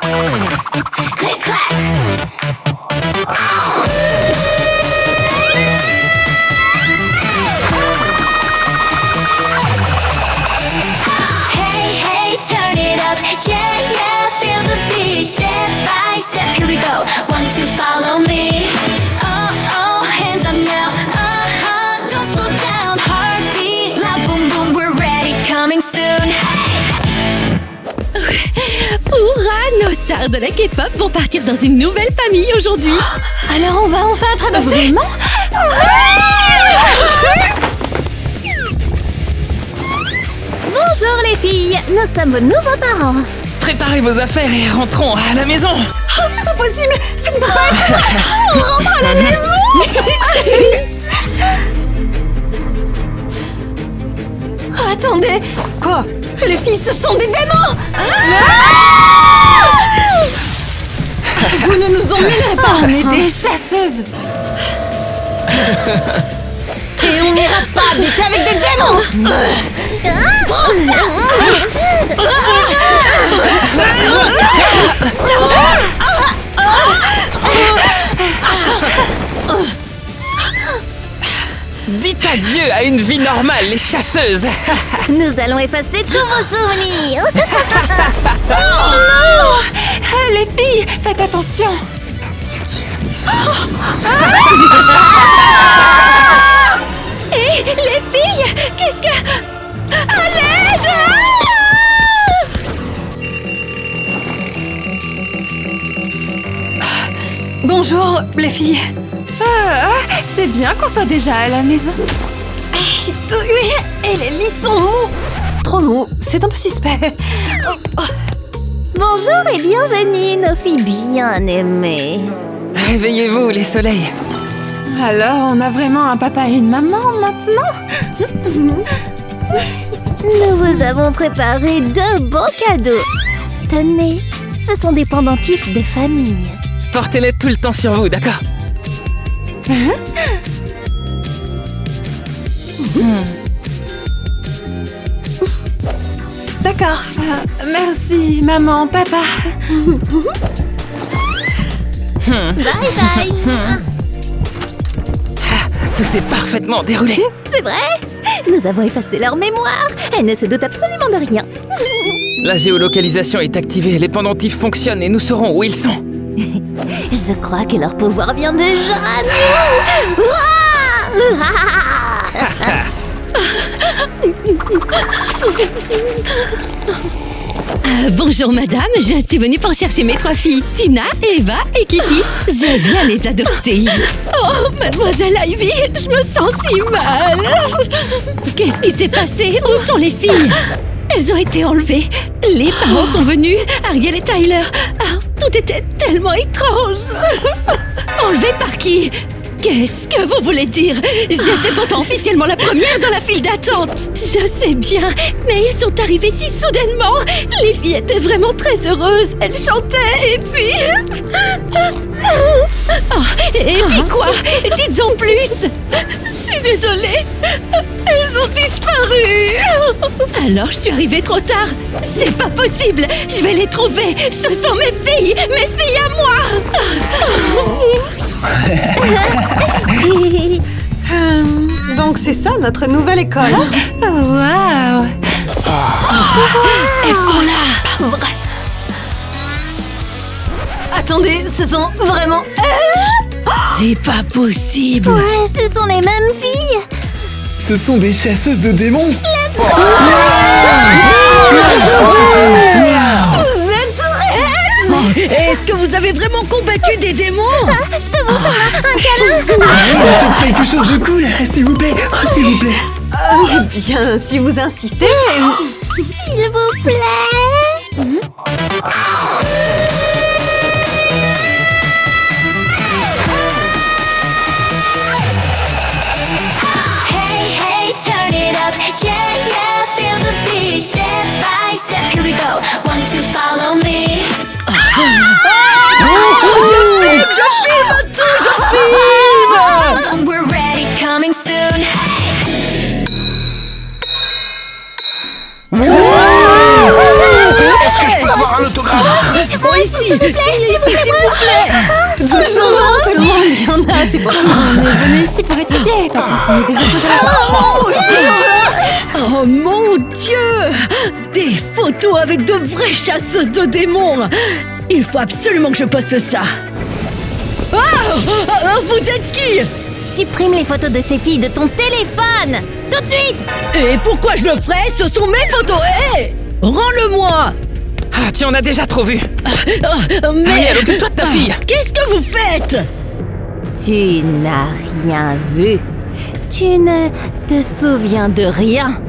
Click clack. Hey, hey, turn it up. Yeah, yeah, feel the beat. Step by step, here we go. 1, 2, follow me. Oh, oh, hands up now. Don't slow down. Heartbeat, loud boom boom. We're ready, coming soon. Hurrah, nos stars de la K-pop vont partir dans une nouvelle famille aujourd'hui. Alors on va enfin être adoptés? Vraiment? Bonjour les filles, nous sommes vos nouveaux parents. Préparez vos affaires et rentrons à la maison. Oh, c'est pas possible, ça ne peut pas être vrai. On rentre à la maison. Attendez. Quoi? Les filles, ce sont des démons. Vous ne nous emmènerez pas. On est des chasseuses. Et on n'ira pas habiter avec des démons. Dites adieu à une vie normale, les chasseuses. Nous allons effacer tous vos souvenirs. Les filles, faites attention. Hé, les filles, qu'est-ce que... À l'aide! Bonjour, les filles. C'est bien qu'on soit déjà à la maison. Et les lits sont mous. Trop mous, c'est un peu suspect. Bonjour et bienvenue, nos filles bien aimées. Réveillez-vous, les soleils. Alors, on a vraiment un papa et une maman maintenant? Nous vous avons préparé de beaux cadeaux. Tenez, ce sont des pendentifs de famille. Portez-les tout le temps sur vous, d'accord? D'accord. Merci, maman, papa. Bye bye. Tout s'est parfaitement déroulé. C'est vrai? Nous avons effacé leur mémoire. Elles ne se doutent absolument de rien. La géolocalisation est activée, les pendentifs fonctionnent et nous saurons où ils sont. Je crois que leur pouvoir vient de Jeanne. Bonjour madame, je suis venue pour chercher mes 3 filles, Tina, Eva et Kitty. Je viens les adopter. Oh, mademoiselle Ivy, je me sens si mal. Qu'est-ce qui s'est passé? Où sont les filles? Elles ont été enlevées. Les parents sont venus, Ariel et Tyler. Ah, tout était tellement étrange. Enlevées par qui? Qu'est-ce que vous voulez dire? J'étais pourtant officiellement la première dans la file d'attente. Je sais bien, mais ils sont arrivés si soudainement. Les filles étaient vraiment très heureuses. Elles chantaient et puis... Oh, et puis quoi? Dites-en plus. Je suis désolée. Elles ont disparu. Alors je suis arrivée trop tard. C'est pas possible. Je vais les trouver. Ce sont mes filles à moi. Donc c'est ça notre nouvelle école. Waouh. Elles sont là. Pas vrai. Attendez, ce sont vraiment C'est pas possible. Ouais, ce sont les mêmes filles. Ce sont des chasseuses de démons. Vous êtes réels. Est-ce que vous avez vraiment combattu des démons? Je peux vous faire un câlin? Faites quelque chose de cool, s'il vous plaît. Oh, s'il vous plaît. Bien, si vous insistez. S'il vous plaît. Hey, hey, turn it up. Yeah, yeah, feel the beat. Step by step, here we go. 1, 2, follow me. We're ready, coming soon. Est-ce que je peux avoir un autographe? s'il vous plaît. Tout le monde, il y en a, c'est pour tout. On est venu ici pour étudier, pas pour signer des autographes. Oh mon Dieu! Des photos avec de vraies chasseuses de démons! Il faut absolument que je poste ça! Vous êtes qui? Supprime les photos de ces filles de ton téléphone! Tout de suite! Et pourquoi je le ferais? Ce sont mes photos! Hé! Rends-le-moi! Ah, tu en as déjà trop vu. Mais... Allez, occupe-toi de ta fille. Qu'est-ce que vous faites? Tu n'as rien vu. Tu ne te souviens de rien.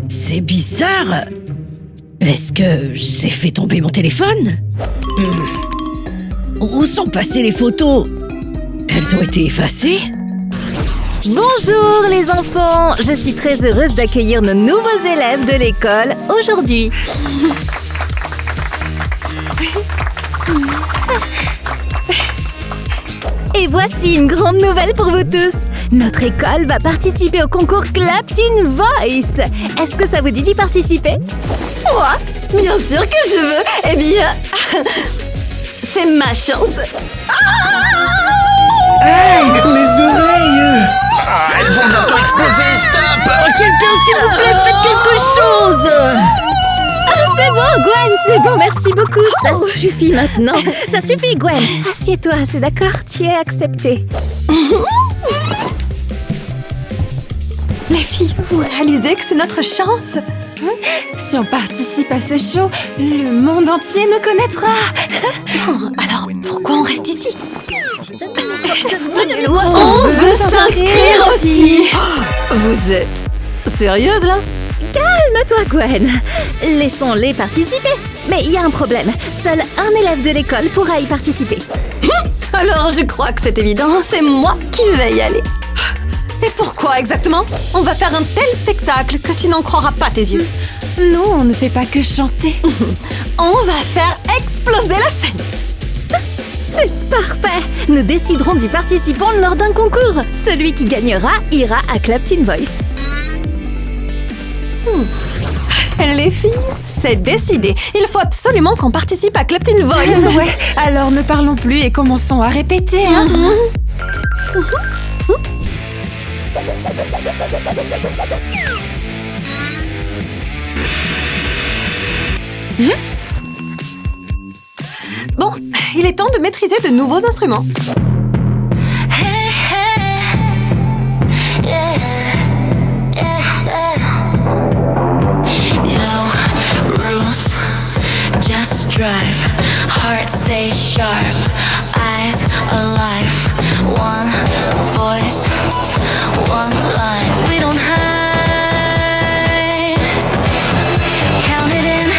C'est bizarre. Est-ce que j'ai fait tomber mon téléphone? Où sont passées les photos? Elles ont été effacées? Bonjour les enfants! Je suis très heureuse d'accueillir nos nouveaux élèves de l'école aujourd'hui. Et voici une grande nouvelle pour vous tous. Notre école va participer au concours Clapton Voice. Est-ce que ça vous dit d'y participer? Moi, bien sûr que je veux. Eh bien, c'est ma chance. Hey, les oreilles! Elles vont bientôt exploser, stop! Quelqu'un, s'il vous plaît, faites quelque chose! C'est bon, Gwen, c'est bon, merci beaucoup. Ça suffit maintenant. Ça suffit, Gwen. Assieds-toi, c'est d'accord? Tu es acceptée. Les filles, vous réalisez que c'est notre chance? Si on participe à ce show, le monde entier nous connaîtra. Alors, pourquoi on reste ici? On veut s'inscrire aussi. Vous êtes sérieuse là? Calme-toi, Gwen. Laissons-les participer. Mais il y a un problème. Seul un élève de l'école pourra y participer. Alors je crois que c'est évident, c'est moi qui vais y aller. Et pourquoi exactement? On va faire un tel spectacle que tu n'en croiras pas tes yeux. Nous, on ne fait pas que chanter. On va faire exploser la scène. C'est parfait. Nous déciderons du participant lors d'un concours. Celui qui gagnera ira à Clapton Voice. Les filles, c'est décidé. Il faut absolument qu'on participe à Clapton Voice. Ouais, alors ne parlons plus et commençons à répéter. Hein. Bon, il est temps de maîtriser de nouveaux instruments. Just drive, heart stay sharp, eyes alive. One voice, one line. We don't hide. Count it in,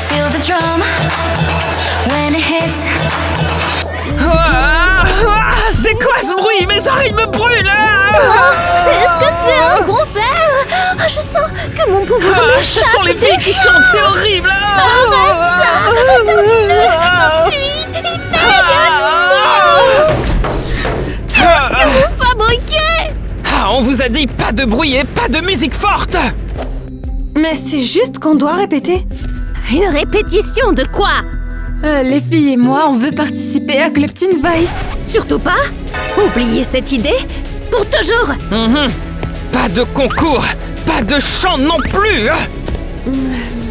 feel the drum when it hits. C'est quoi ce bruit? Mes oreilles me brûlent! Est-ce que c'est un concert? Je sens que mon pouvoir Ce sont les filles qui chantent, c'est horrible! Arrête ça! Interdis-le! Tout de suite! Immédiatement! Qu'est-ce que vous fabriquez? On vous a dit pas de bruit et pas de musique forte! Mais c'est juste qu'on doit répéter. Une répétition de quoi? Les filles et moi, on veut participer à Clapton Voice. Surtout pas! Oubliez cette idée pour toujours! Pas de concours, pas de chant non plus!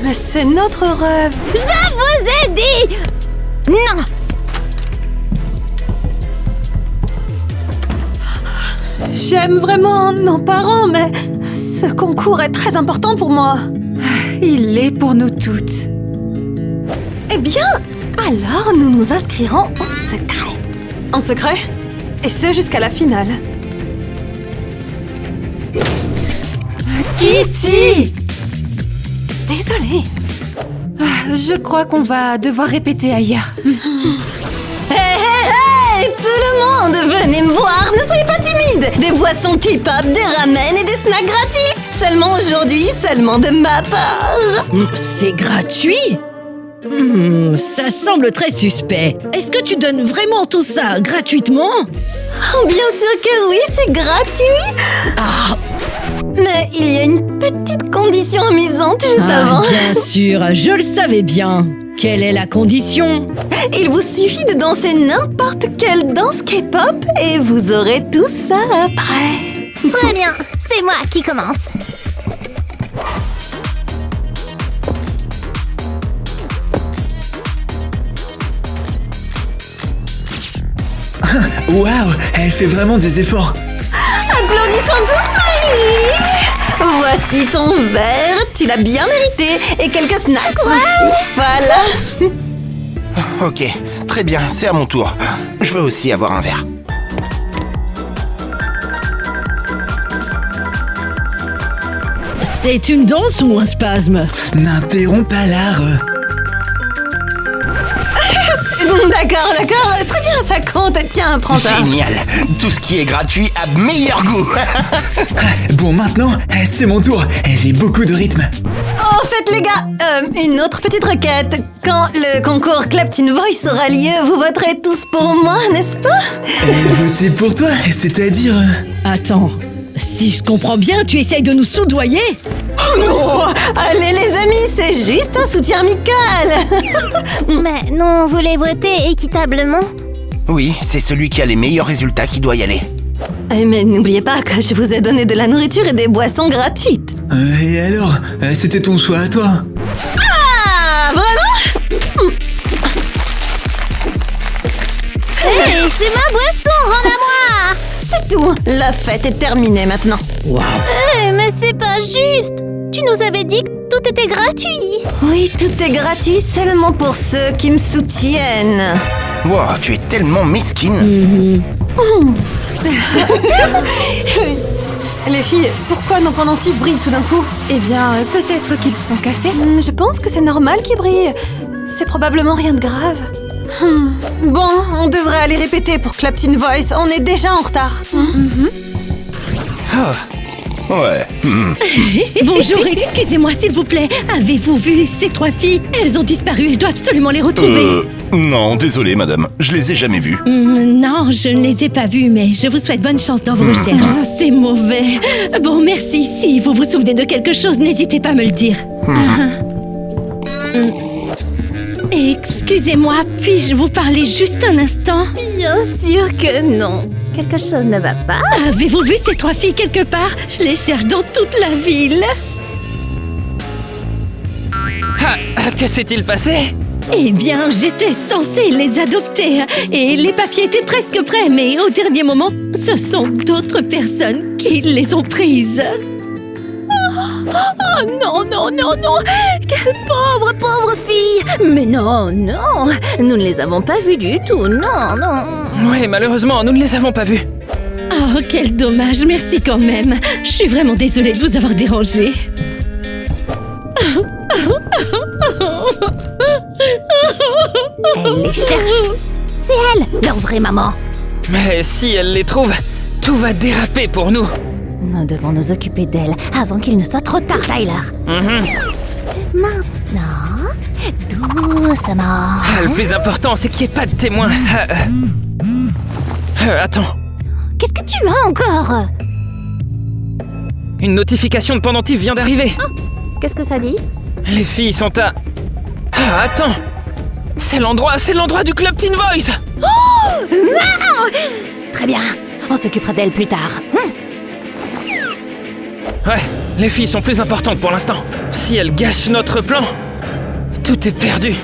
Mais c'est notre rêve. Je vous ai dit! Non! J'aime vraiment nos parents, mais ce concours est très important pour moi. Il l'est pour nous toutes. Eh bien, alors nous nous inscrirons en secret. En secret? Et ce jusqu'à la finale. Kitty! Désolée. Je crois qu'on va devoir répéter ailleurs. Hey, tout le monde, venez me voir, ne soyez pas timides. Des boissons K-pop, des ramen et des snacks gratuits. Seulement aujourd'hui, seulement de ma part. C'est gratuit? Ça semble très suspect. Est-ce que tu donnes vraiment tout ça gratuitement? Oh, bien sûr que oui, c'est gratuit. Ah, Mais il y a une petite condition amusante juste avant. bien sûr, je le savais bien. Quelle est la condition? Il vous suffit de danser n'importe quelle danse K-pop et vous aurez tout ça après. Très bien, c'est moi qui commence. Waouh, elle fait vraiment des efforts. Applaudissons tous Miley. Voici ton verre, tu l'as bien mérité. Et quelques snacks aussi. Voilà. Ok, très bien, c'est à mon tour. Je veux aussi avoir un verre. C'est une danse ou un spasme? N'interromps pas l'art. D'accord, très bien, ça compte. Tiens, prends ça. Génial. Tout ce qui est gratuit a meilleur goût. Bon, maintenant, c'est mon tour. J'ai beaucoup de rythme. En fait, les gars, une autre petite requête. Quand le concours Clapton Voice aura lieu, vous voterez tous pour moi, n'est-ce pas? Voter pour toi, c'est-à-dire... Attends, si je comprends bien, tu essayes de nous soudoyer? Oh non! Allez les amis, c'est juste un soutien amical. Mais non, vous voulez voter équitablement? Oui, c'est celui qui a les meilleurs résultats qui doit y aller. Mais n'oubliez pas que je vous ai donné de la nourriture et des boissons gratuites. Et alors, c'était ton choix à toi. Ah, vraiment? Hé, c'est ma boisson, rends-la moi! C'est tout. La fête est terminée maintenant. Waouh. Hé, mais c'est pas juste! Tu nous avais dit que tout était gratuit! Oui, tout est gratuit seulement pour ceux qui me soutiennent. Wow, tu es tellement mesquine. Les filles, pourquoi nos pendentifs brillent tout d'un coup? Eh bien, peut-être qu'ils se sont cassés. Je pense que c'est normal qu'ils brillent. C'est probablement rien de grave. Bon, on devrait aller répéter pour Clapton Voice. On est déjà en retard. Ouais. Bonjour, excusez-moi s'il vous plaît. Avez-vous vu ces trois filles? Elles ont disparu, je dois absolument les retrouver. Non, désolé madame, je les ai jamais vues. Non, je ne les ai pas vues, mais je vous souhaite bonne chance dans vos recherches. Ah, c'est mauvais. Bon, merci. Si vous vous souvenez de quelque chose, n'hésitez pas à me le dire. Excusez-moi, puis-je vous parler juste un instant? Bien sûr que non. Quelque chose ne va pas. Avez-vous vu ces trois filles quelque part? Je les cherche dans toute la ville. Que s'est-il passé? Eh bien, j'étais censée les adopter et les papiers étaient presque prêts, mais au dernier moment, ce sont d'autres personnes qui les ont prises. Oh non, non, non, non! Quelle pauvre, pauvre fille! Mais non, non! Nous ne les avons pas vues du tout, non, non! Oui, malheureusement, nous ne les avons pas vus. Oh, quel dommage, merci quand même. Je suis vraiment désolée de vous avoir dérangé. Elle les cherche! C'est elle, leur vraie maman! Mais si elle les trouve, tout va déraper pour nous. Nous devons nous occuper d'elle avant qu'il ne soit trop tard, Tyler. Maintenant, doucement. Le plus important, c'est qu'il n'y ait pas de témoins. Attends, Qu'est-ce que tu as encore? une notification de pendentif vient d'arriver. Qu'est-ce que ça dit? Les filles sont à... Ah, attends. C'est l'endroit du Clapton Voice. Très bien, on s'occupera d'elle plus tard. Ouais, les filles sont plus importantes pour l'instant. Si elles gâchent notre plan, tout est perdu.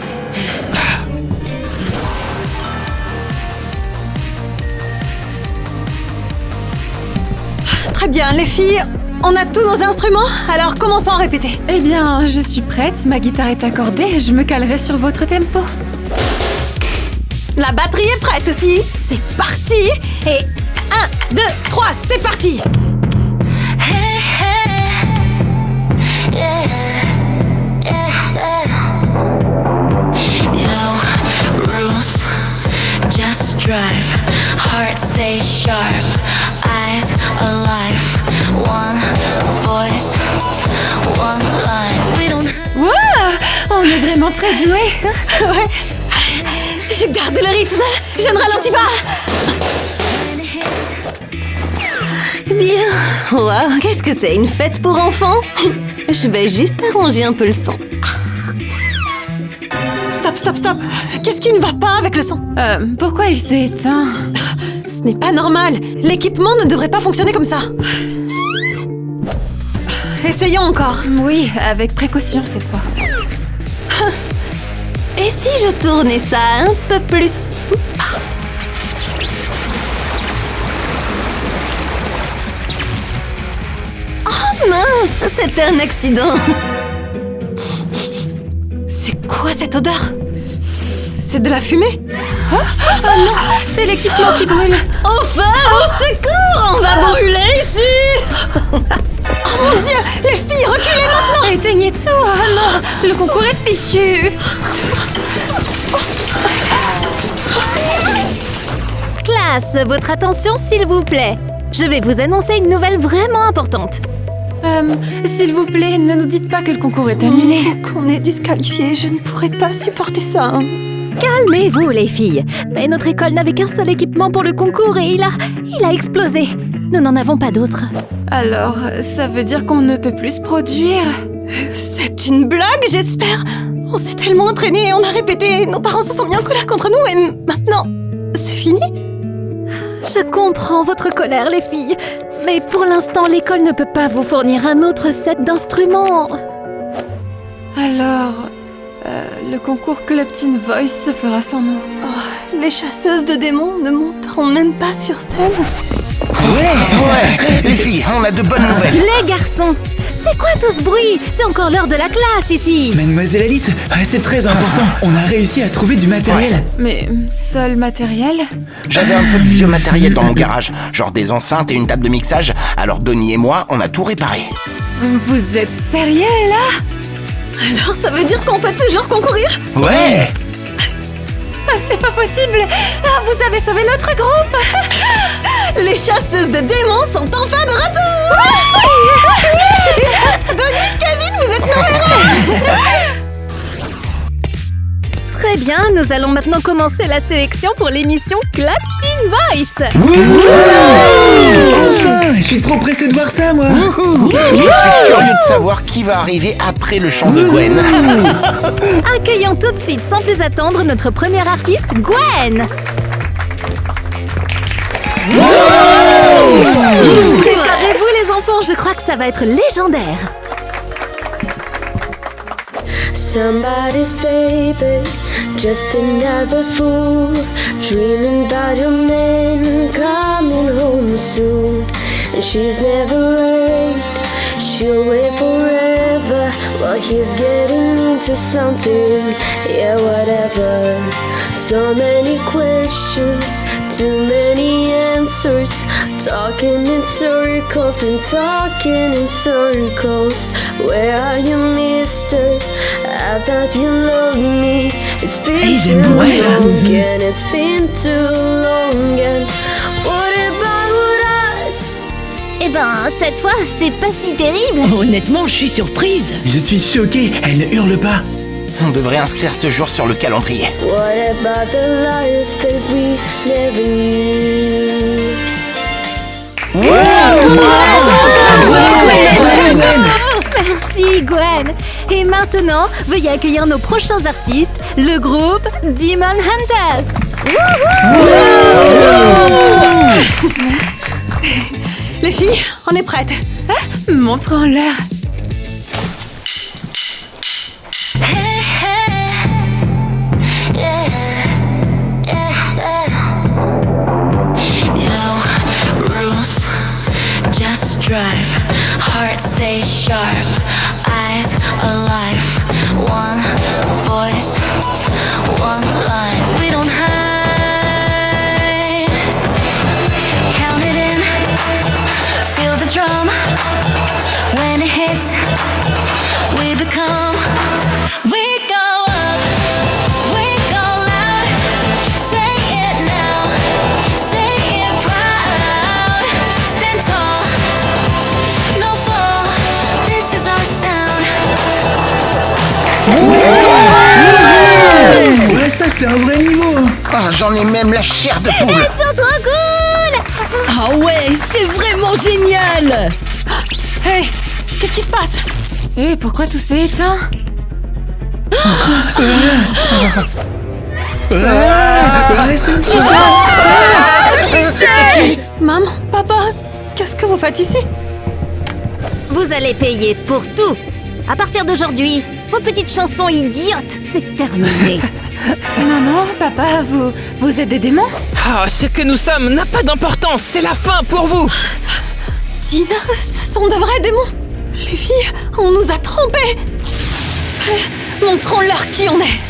Très bien, les filles, on a tous nos instruments, alors commençons à répéter. Eh bien, je suis prête, ma guitare est accordée, je me calerai sur votre tempo. La batterie est prête aussi. C'est parti. Et 1, 2, 3, c'est parti. No rules, just drive. Heart stay sharp, eyes alive. One voice, one line. We don't Wow! On est vraiment très douée. Ouais. Je garde le rythme, je ne ralentis pas. Bien. Waouh, qu'est-ce que c'est, une fête pour enfants? Je vais juste arranger un peu le son. Stop, stop, stop. Qu'est-ce qui ne va pas avec le son? Pourquoi il s'est éteint? Ce n'est pas normal. L'équipement ne devrait pas fonctionner comme ça. Essayons encore. Oui, avec précaution cette fois. Et si je tournais ça un peu plus? Oh mince, c'était un accident. C'est quoi cette odeur? C'est de la fumée? C'est l'équipement qui brûle. Enfin, au secours, on va brûler ici. Oh mon Dieu, les filles, reculez maintenant. Éteignez tout. Ah non, le concours est fichu. Classe, votre attention s'il vous plaît. Je vais vous annoncer une nouvelle vraiment importante. S'il vous plaît, ne nous dites pas que le concours est annulé. Qu'on est disqualifié, je ne pourrais pas supporter ça. Calmez-vous les filles. Mais notre école n'avait qu'un seul équipement pour le concours et il a explosé. Nous n'en avons pas d'autre. Alors, ça veut dire qu'on ne peut plus se produire? C'est une blague, j'espère. On s'est tellement entraînés et on a répété. Nos parents se sont mis en colère contre nous et maintenant, c'est fini? Je comprends votre colère les filles. Mais pour l'instant, l'école ne peut pas vous fournir un autre set d'instruments. Alors, le concours Club Teen Voice se fera sans nous. Oh, les chasseuses de démons ne monteront même pas sur scène. Ouais, les filles, on a de bonnes nouvelles. Les garçons, c'est quoi tout ce bruit? C'est encore l'heure de la classe ici. Mademoiselle Alice, c'est très important. On a réussi à trouver du matériel. Mais seul matériel? J'avais un peu de vieux matériel dans mon garage, genre des enceintes et une table de mixage. Alors Donnie et moi, on a tout réparé. Vous êtes sérieux là? Alors ça veut dire qu'on peut toujours concourir? Ouais. Ah, c'est pas possible. Ah, vous avez sauvé notre groupe. Les chasseuses de démons sont enfin de retour. Donnie, Kevin, vous êtes nos héros. Très bien, nous allons maintenant commencer la sélection pour l'émission Club Teen Voice. Enfin, je suis trop pressé de voir ça, moi. Je suis curieux de savoir qui va arriver après le chant de Gwen. Accueillons tout de suite, sans plus attendre, notre première artiste, Gwen. Préparez-vous les enfants, je crois que ça va être légendaire. Somebody's baby, just another fool, dreaming about your man coming home soon. And she's never late, she'll wait forever while he's getting into something, yeah, whatever. So many questions, too many answers, talking in circles and talking in circles. Where are you, mister? I thought you loved me. It's been too long and it's been too long and what about us? Eh ben, cette fois, c'est pas si terrible. Honnêtement, je suis surprise. Je suis choquée, elle ne hurle pas. On devrait inscrire ce jour sur le calendrier. What about the liars that we never knew? Merci Gwen. Et maintenant, veuillez accueillir nos prochains artistes, le groupe Demon Hunters. Les filles, on est prêtes. Montrons-leur. Drive, heart stays sharp, eyes alive, one voice, one line, we don't hide, count it in, feel the drum, when it hits, we become, we go up, we go loud, say it now, say it proud, stand tall. No fall, this is our sound. ça c'est un vrai niveau. Ah, j'en ai même la chair de poule. Ils sont trop cool! Ah ouais, c'est vraiment génial! Hey, qu'est-ce qui se passe? Et pourquoi tout s'est éteint? C'est qui ça? Maman, papa, qu'est-ce que vous faites ici? Vous allez payer pour tout. À partir d'aujourd'hui, vos petites chansons idiotes, c'est terminé. Maman, papa, vous êtes des démons? Ah, ce que nous sommes n'a pas d'importance, c'est la fin pour vous. Tina, ce sont de vrais démons. Les filles, on nous a trompés. Montrons-leur qui on est.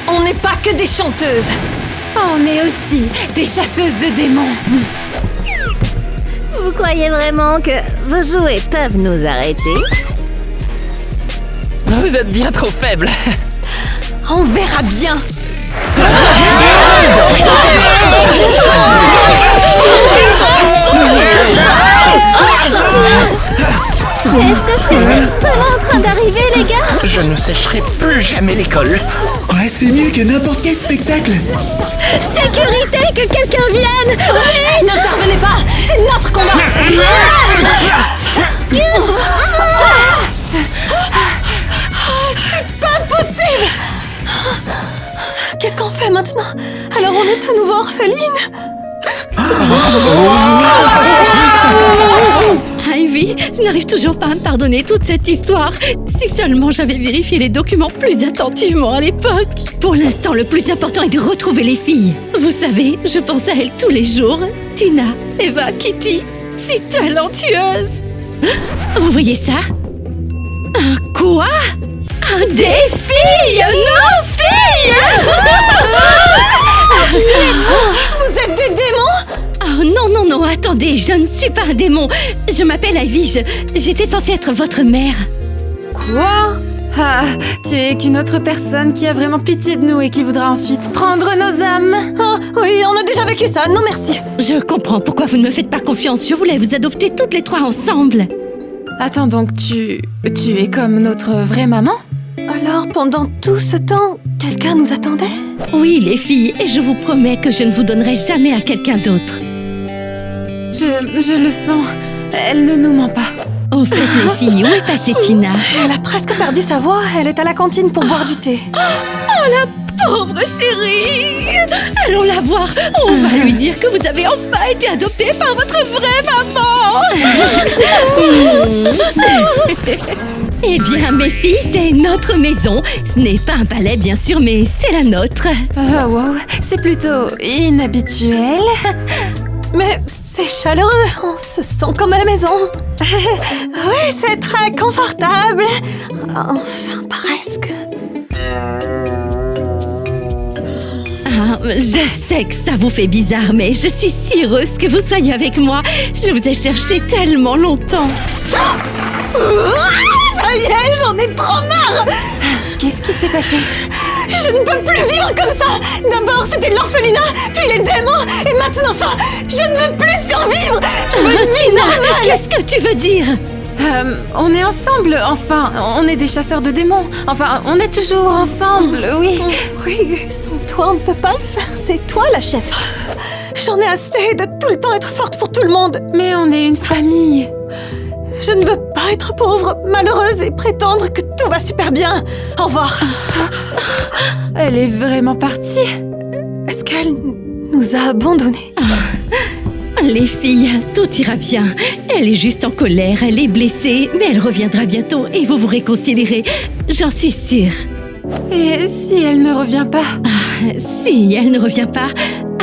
On n'est pas que des chanteuses. On est aussi des chasseuses de démons. Vous croyez vraiment que vos jouets peuvent nous arrêter? Vous êtes bien trop faibles. On verra bien. Est-ce que c'est vraiment en train d'arriver, les gars? Je ne sécherai plus jamais l'école. Ouais, c'est mieux que n'importe quel spectacle. Sécurité, que quelqu'un vienne! N'intervenez pas, c'est notre combat. C'est pas possible. Qu'est-ce qu'on fait maintenant? Alors on est à nouveau orpheline? Ivy, je n'arrive toujours pas à me pardonner toute cette histoire. Si seulement j'avais vérifié les documents plus attentivement à l'époque. Pour l'instant, le plus important est de retrouver les filles. Vous savez, je pense à elles tous les jours. Tina, Eva, Kitty, si talentueuses. Vous voyez ça? Un quoi? Des filles! Nos filles! Vous êtes des démons? Oh non, non, non, attendez, je ne suis pas un démon. Je m'appelle Ivy, j'étais censée être votre mère. Quoi? Ah, tu es qu'une autre personne qui a vraiment pitié de nous et qui voudra ensuite prendre nos âmes. Oh, oui, on a déjà vécu ça, non merci. Je comprends pourquoi vous ne me faites pas confiance. Je voulais vous adopter toutes les trois ensemble. Attends, donc tu es comme notre vraie maman? Alors, pendant tout ce temps, quelqu'un nous attendait? Oui, les filles, et je vous promets que je ne vous donnerai jamais à quelqu'un d'autre. Je le sens. Elle ne nous ment pas. Au fait, les filles, où est passée Tina? Elle a presque perdu sa voix, elle est à la cantine pour boire du thé. Oh, la pauvre chérie! Allons la voir. On va lui dire que vous avez enfin été adoptée par votre vraie maman. Eh bien, mes filles, c'est notre maison. Ce n'est pas un palais, bien sûr, mais c'est la nôtre. Oh, wow, c'est plutôt inhabituel. Mais c'est chaleureux, on se sent comme à la maison. Oui, c'est très confortable. Enfin, presque. Ah, je sais que ça vous fait bizarre, mais je suis si heureuse que vous soyez avec moi. Je vous ai cherché tellement longtemps. Ça y est, j'en ai trop marre. Qu'est-ce qui s'est passé? Je ne peux plus vivre comme ça. D'abord, c'était l'orphelinat, puis les démons, et maintenant ça. Je ne veux plus survivre. Je veux une vie Tina, normale. qu'est-ce que tu veux dire? On est ensemble, enfin, on est des chasseurs de démons. Enfin, on est toujours ensemble, oui. Oui, sans toi, on ne peut pas le faire. C'est toi la chef. J'en ai assez de tout le temps être forte pour tout le monde. Mais on est une famille. Je ne veux pas être pauvre, malheureuse et prétendre que tout va super bien. Au revoir. Elle est vraiment partie. Est-ce qu'elle nous a abandonnés? Les filles, tout ira bien. Elle est juste en colère, elle est blessée, mais elle reviendra bientôt et vous vous réconcilierez. J'en suis sûre. Et si elle ne revient pas? Si elle ne revient pas,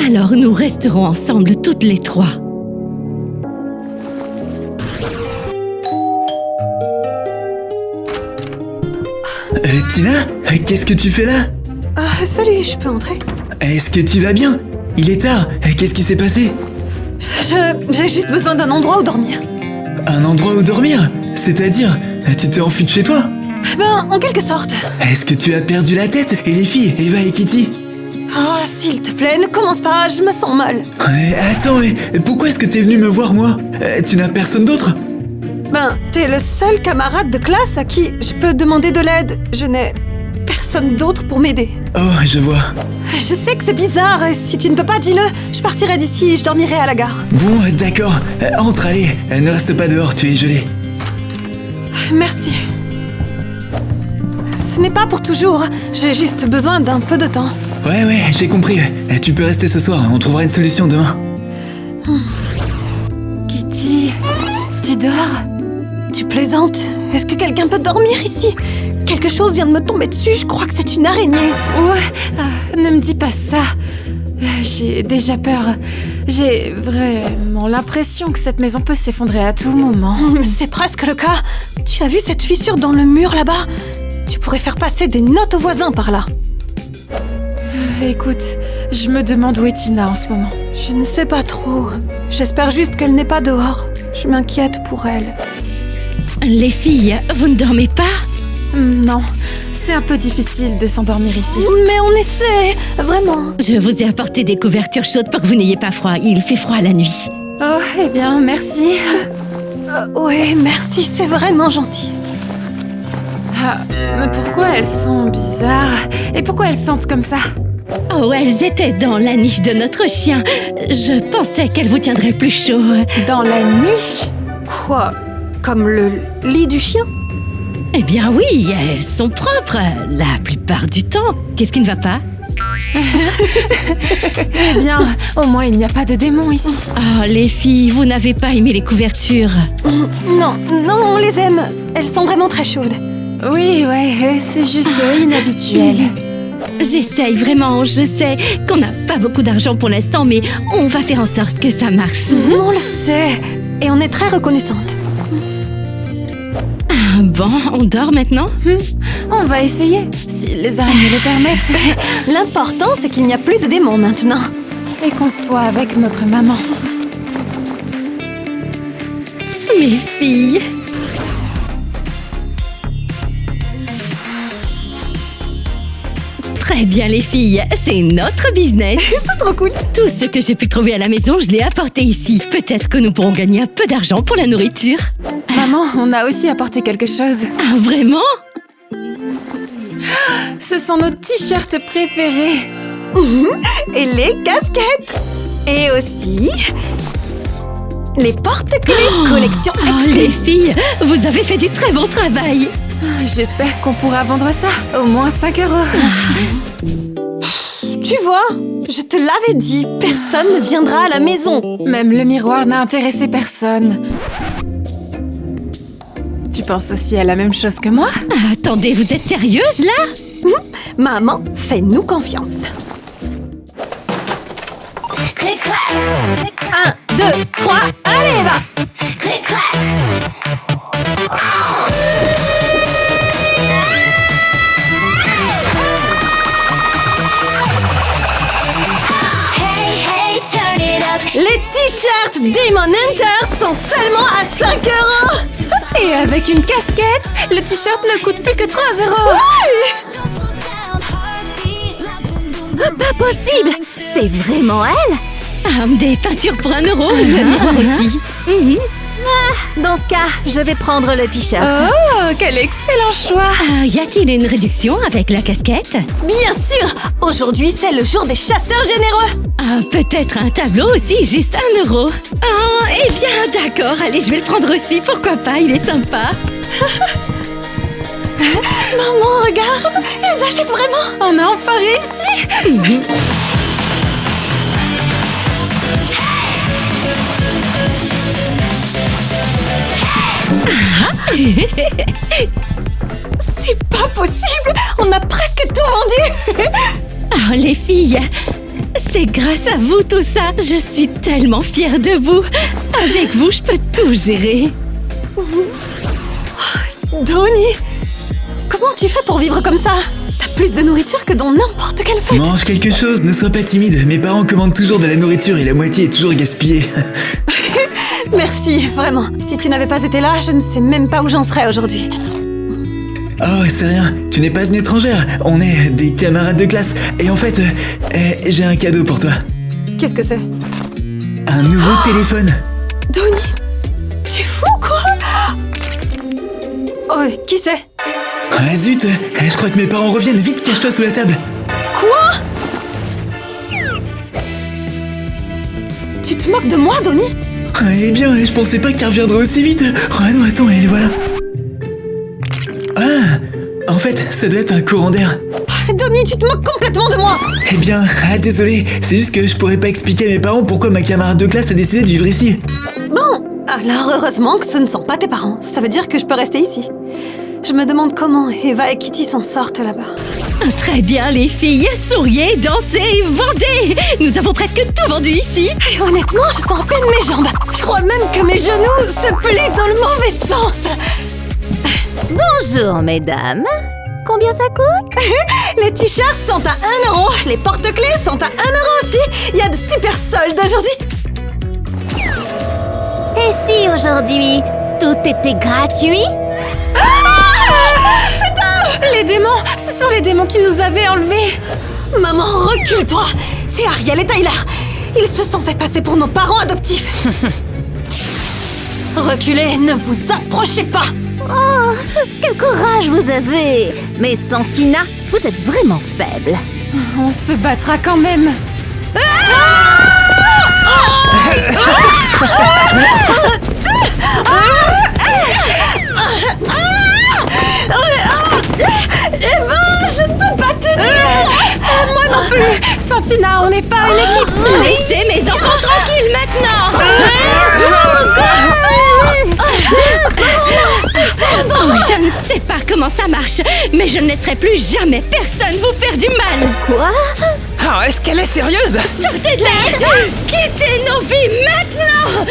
alors nous resterons ensemble toutes les trois. Tina, qu'est-ce que tu fais là? Salut, je peux entrer? Est-ce que tu vas bien? Il est tard, qu'est-ce qui s'est passé? J'ai juste besoin d'un endroit où dormir. Un endroit où dormir? C'est-à-dire, tu t'es enfui de chez toi? Ben, en quelque sorte. Est-ce que tu as perdu la tête? Et les filles, Eva et Kitty? Oh, s'il te plaît, ne commence pas, je me sens mal. Attends, pourquoi est-ce que t'es venu me voir moi? Tu n'as personne d'autre? Ben, t'es le seul camarade de classe à qui je peux demander de l'aide. Je n'ai personne personne d'autre pour m'aider. Oh, je vois. Je sais que c'est bizarre, si tu ne peux pas, dis-le. Je partirai d'ici et je dormirai à la gare. Bon, d'accord. Entre, allez. Ne reste pas dehors, tu es gelé. Merci. Ce n'est pas pour toujours, j'ai juste besoin d'un peu de temps. Ouais, j'ai compris. Tu peux rester ce soir, on trouvera une solution demain. Kitty, tu dors? Tu plaisantes? Est-ce que quelqu'un peut dormir ici? Quelque chose vient de me tomber dessus, je crois que c'est une araignée. Ouais, ne me dis pas ça. J'ai déjà peur. J'ai vraiment l'impression que cette maison peut s'effondrer à tout moment. C'est presque le cas. Tu as vu cette fissure dans le mur là-bas? Tu pourrais faire passer des notes aux voisins par là. Écoute, je me demande où est Tina en ce moment. Je ne sais pas trop. J'espère juste qu'elle n'est pas dehors. Je m'inquiète pour elle. Les filles, vous ne dormez pas? Non, c'est un peu difficile de s'endormir ici. Mais on essaie, vraiment. Je vous ai apporté des couvertures chaudes pour que vous n'ayez pas froid. Il fait froid la nuit. Oh, eh bien, merci. Ouais, merci, c'est vraiment gentil. Ah, mais pourquoi elles sont bizarres? Et pourquoi elles sentent comme ça? Oh, elles étaient dans la niche de notre chien. Je pensais qu'elles vous tiendraient plus chaud. Dans la niche? Quoi? Comme le lit du chien? Eh bien oui, elles sont propres, la plupart du temps. Qu'est-ce qui ne va pas? Eh bien, au moins il n'y a pas de démons ici. Oh, les filles, vous n'avez pas aimé les couvertures? Non, on les aime. Elles sont vraiment très chaudes. Oui, ouais, c'est juste inhabituel. J'essaye vraiment, je sais qu'on n'a pas beaucoup d'argent pour l'instant, mais on va faire en sorte que ça marche. On le sait. Et on est très reconnaissante. Ah, bon, on dort maintenant? On va essayer, si les araignées le permettent. L'important, c'est qu'il n'y a plus de démons maintenant. Et qu'on soit avec notre maman. Mes filles. Très bien les filles, c'est notre business. C'est trop cool. Tout ce que j'ai pu trouver à la maison, je l'ai apporté ici. Peut-être que nous pourrons gagner un peu d'argent pour la nourriture. Maman, on a aussi apporté quelque chose. Ah, vraiment? Ce sont nos t-shirts préférés. Et les casquettes. Et aussi... les porte-clés collection Oh, les exclusive. filles, vous avez fait du très bon travail. J'espère qu'on pourra vendre ça, au moins 5 €. Tu vois, je te l'avais dit, personne ne viendra à la maison. Même le miroir n'a intéressé personne. Tu penses aussi à la même chose que moi? Ah, attendez, vous êtes sérieuse là? Maman, fais-nous confiance. Clic clac, 1, 2, 3, allez, va. clic clac. Hey hey, turn it up. Les t-shirts Demon Hunter sont seulement à 5 €. Et avec une casquette, le t-shirt ne coûte plus que 3 €. Don't slow down, heartbeat like boom boom. Pas possible! C'est vraiment elle? Ah, des peintures pour 1 €, le miroir aussi. Dans ce cas, je vais prendre le t-shirt. Oh, quel excellent choix! Ah, y a-t-il une réduction avec la casquette? Bien sûr, aujourd'hui c'est le jour des chasseurs généreux. Ah, peut-être un tableau aussi, juste 1 €. Ah, eh bien, d'accord, allez, je vais le prendre aussi, pourquoi pas, il est sympa. Maman, regarde, ils achètent vraiment. On a enfin réussi! C'est pas possible, on a presque tout vendu. Oh, les filles, c'est grâce à vous tout ça. Je suis tellement fière de vous. Avec vous, je peux tout gérer. Donnie, comment tu fais pour vivre comme ça? T'as plus de nourriture que dans n'importe quelle fête. Mange quelque chose, ne sois pas timide. Mes parents commandent toujours de la nourriture et la moitié est toujours gaspillée. Merci, vraiment. Si tu n'avais pas été là, je ne sais même pas où j'en serais aujourd'hui. Oh, c'est rien, tu n'es pas une étrangère. On est des camarades de classe. Et en fait, j'ai un cadeau pour toi. Qu'est-ce que c'est? Un nouveau téléphone. Donnie, tu es fou, quoi? Oh, qui c'est? Ah zut, je crois que mes parents reviennent. Vite, cache-toi sous la table. Quoi? Tu te moques de moi, Donnie? Eh bien, je pensais pas qu'elle reviendrait aussi vite. Ah non, attends, et voilà. Ah, en fait, ça doit être un courant d'air. Donnie, tu te moques complètement de moi! Eh bien, désolé, c'est juste que je pourrais pas expliquer à mes parents pourquoi ma camarade de classe a décidé de vivre ici. Bon, alors heureusement que ce ne sont pas tes parents. Ça veut dire que je peux rester ici. Je me demande comment Eva et Kitty s'en sortent là-bas. Très bien, les filles. Souriez, dansez, vendez. Nous avons presque tout vendu ici. Et honnêtement, je sens à peine mes jambes. Je crois même que mes genoux se plient dans le mauvais sens. Bonjour, mesdames. Combien ça coûte? Les t-shirts sont à 1 euro. Les porte-clés sont à 1 euro aussi. Il y a de super soldes aujourd'hui. Et si aujourd'hui, tout était gratuit? Les démons! Ce sont les démons qui nous avaient enlevés! Maman, recule-toi. C'est Ariel et Tyler. Ils se sont fait passer pour nos parents adoptifs. Reculez, ne vous approchez pas. Oh, quel courage vous avez! Mais Santina, vous êtes vraiment faible. On se battra quand même! Eva, je ne peux pas te dire. Moi non plus! Santina, on n'est pas une équipe! Laissez mes enfants tranquilles maintenant. Je ne sais pas comment ça marche, mais je ne laisserai plus jamais personne vous faire du mal. Quoi? Ah, est-ce qu'elle est sérieuse? Sortez de là. Quittez nos vies maintenant.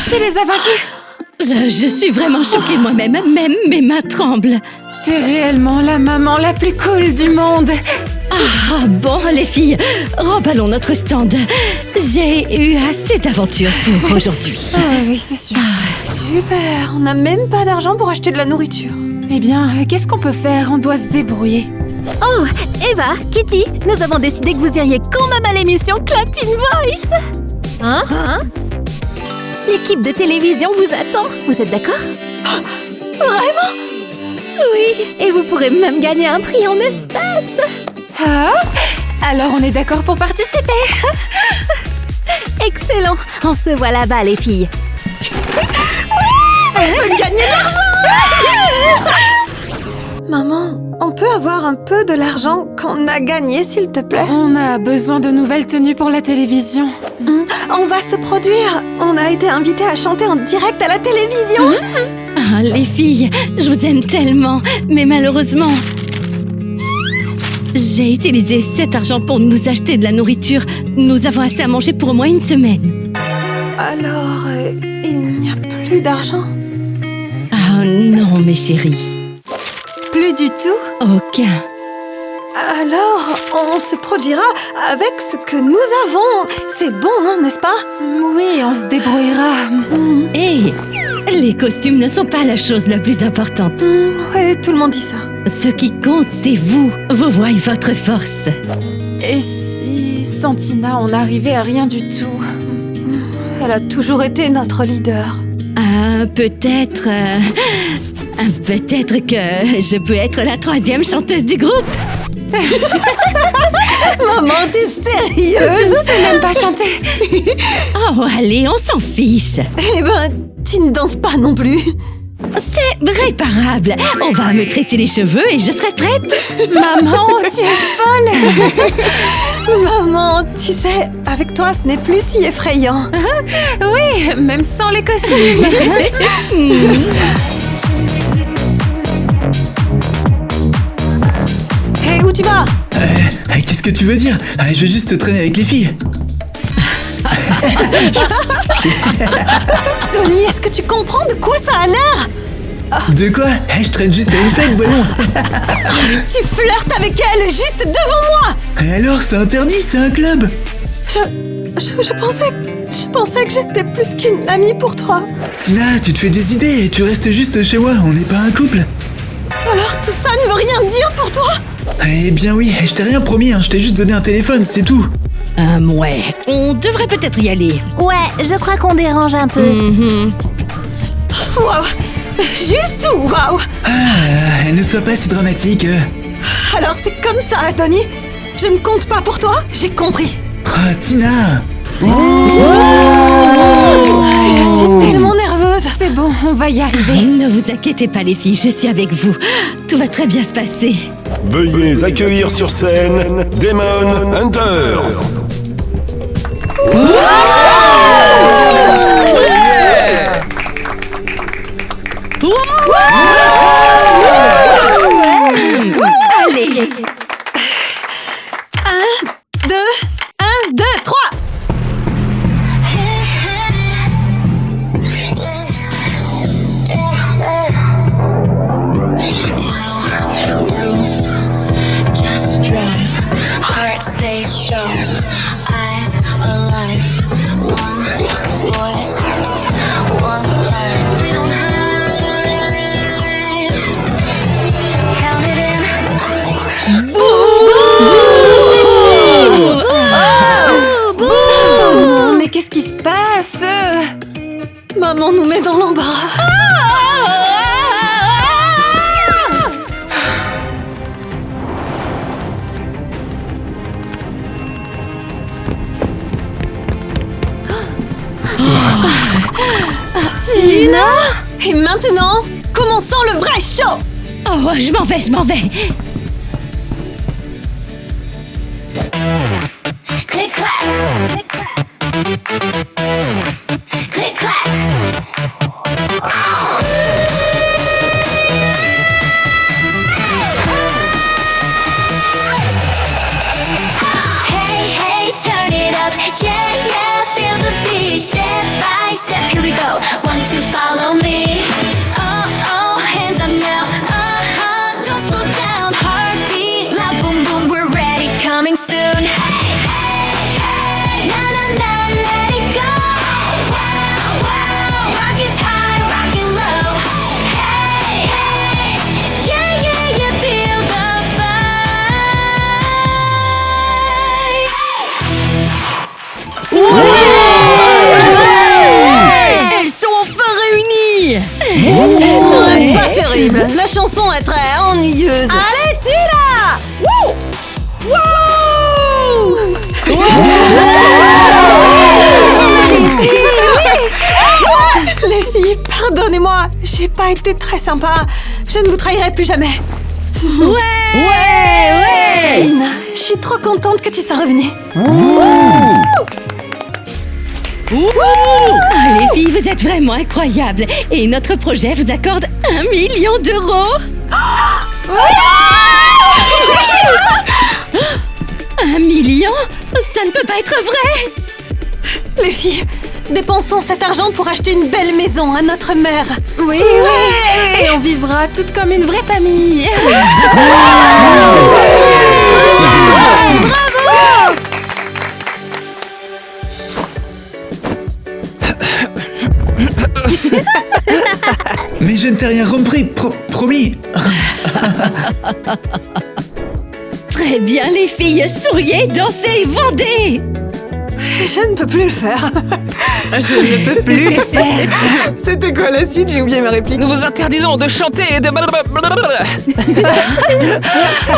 Tu les as vaincus! Je suis vraiment choquée moi-même, même mes mains tremblent. T'es réellement la maman la plus cool du monde! Ah bon, les filles, remballons notre stand. J'ai eu assez d'aventures pour aujourd'hui. Ah oui, c'est sûr. Super, on n'a même pas d'argent pour acheter de la nourriture. Eh bien, qu'est-ce qu'on peut faire? On doit se débrouiller. Oh, Eva, Kitty, nous avons décidé que vous iriez quand même à l'émission Clap Teen Voice. Hein? L'équipe de télévision vous attend. Vous êtes d'accord? Vraiment? Oui, et vous pourrez même gagner un prix en espace. Ah, alors on est d'accord pour participer? Excellent, on se voit là-bas les filles. On peut gagner de l'argent. Maman, on peut avoir un peu de l'argent qu'on a gagné, s'il te plaît? On a besoin de nouvelles tenues pour la télévision. On va se produire. On a été invités à chanter en direct à la télévision. Ah, les filles, je vous aime tellement, mais malheureusement, j'ai utilisé cet argent pour nous acheter de la nourriture. Nous avons assez à manger pour au moins une semaine. Alors, il n'y a plus d'argent? Ah non, mes chéris, Plus du tout? aucun. Alors, on se produira avec ce que nous avons. C'est bon, hein, n'est-ce pas? Oui, on se débrouillera. Et les costumes ne sont pas la chose la plus importante. Oui, tout le monde dit ça. Ce qui compte, c'est vous, vos voix et votre force. Et si Santina, on n'arrivait à rien du tout? Elle a toujours été notre leader. Ah, peut-être que je peux être la 3e chanteuse du groupe. Maman, t'es Tu sérieuse? ne sais même pas chanter! Oh, allez, on s'en fiche. Eh ben, tu ne danses pas non plus. C'est réparable. On va me tresser les cheveux et je serai prête. Maman, tu es folle! Maman, tu sais, avec toi, ce n'est plus si effrayant. Oui, même sans les costumes! Hé, où tu vas? Qu'est-ce que tu veux dire? Je veux juste traîner avec les filles. Donnie, est-ce que tu comprends de quoi ça a l'air? De quoi? Je traîne juste à une fête, voyons. Tu flirtes avec elle juste devant moi. Et alors, c'est interdit, c'est un club. Je pensais que j'étais plus qu'une amie pour toi. Tina, tu te fais des idées, tu restes juste chez moi, on n'est pas un couple. Alors tout ça ne veut rien dire pour toi? Eh bien oui, je t'ai rien promis, je t'ai juste donné un téléphone, c'est tout. Ouais, on devrait peut-être y aller. Ouais, je crois qu'on dérange un peu. Waouh! Juste waouh! Ne sois pas si dramatique. Alors c'est comme ça, Tony? Je ne compte pas pour toi? J'ai compris. Oh, Tina! Je suis tellement nerveuse. C'est bon, on va y arriver. Ne vous inquiétez pas les filles, je suis avec vous. Tout va très bien se passer. Veuillez accueillir sur scène Demon Hunters. Allez. 1, 2, 3. Just drive, heart stay sharp, eyes alive. One voice, one line. We don't hide. Count it in. Oh, mais qu'est-ce qui se passe? Maman nous met dans l'embarras. Tina! Et maintenant, commençons le vrai show! Oh, je m'en vais. Click clack. Click clack. Hey, hey, turn it up. Yeah, yeah, feel the beat. Step by step, here we go. 1, 2, follow me. Oh, oh, hands up now. Don't slow down. Heartbeat, loud, boom, boom. We're ready, coming soon. Hey, hey, hey. Na, na, na, let it go. Wow, wow. Rock it high, rock it low. Hey, hey. Yeah, yeah, yeah, feel the vibe. Elles sont enfin réunies. Pas terrible. La chanson est très ennuyeuse. Allez, Tina! Wouh! Wow! Les filles, pardonnez-moi. J'ai pas été très sympa. Je ne vous trahirai plus jamais. Ouais. Tina, je suis trop contente que tu sois revenue. Les filles, vous êtes vraiment incroyables. Et notre projet vous accorde 1 million d'euros. 1 million? Ça ne peut pas être vrai. Les filles, dépensons cet argent pour acheter une belle maison à notre mère. Oui. Et on vivra toutes comme une vraie famille. Mais je ne t'ai rien repris, promis. Très bien, les filles. Souriez, dansez, vendez. Je ne peux plus le faire. Je ne peux plus le faire. C'était quoi la suite? J'ai oublié ma réplique. Nous vous interdisons de chanter et de...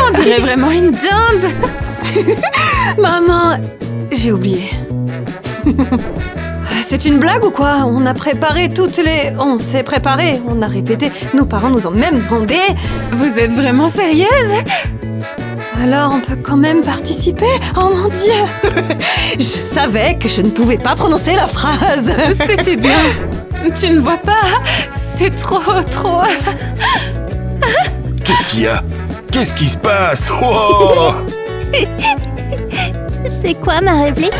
On dirait vraiment une dinde. Maman, j'ai oublié. C'est une blague ou quoi? On a préparé toutes les... On s'est préparé, on a répété. Nos parents nous ont même demandé. Vous êtes vraiment sérieuse? Alors on peut quand même participer? Oh mon Dieu! Je savais que je ne pouvais pas prononcer la phrase. C'était bien. Tu ne vois pas? C'est trop... Qu'est-ce qu'il y a? Qu'est-ce qui se passe? Oh C'est quoi ma réplique?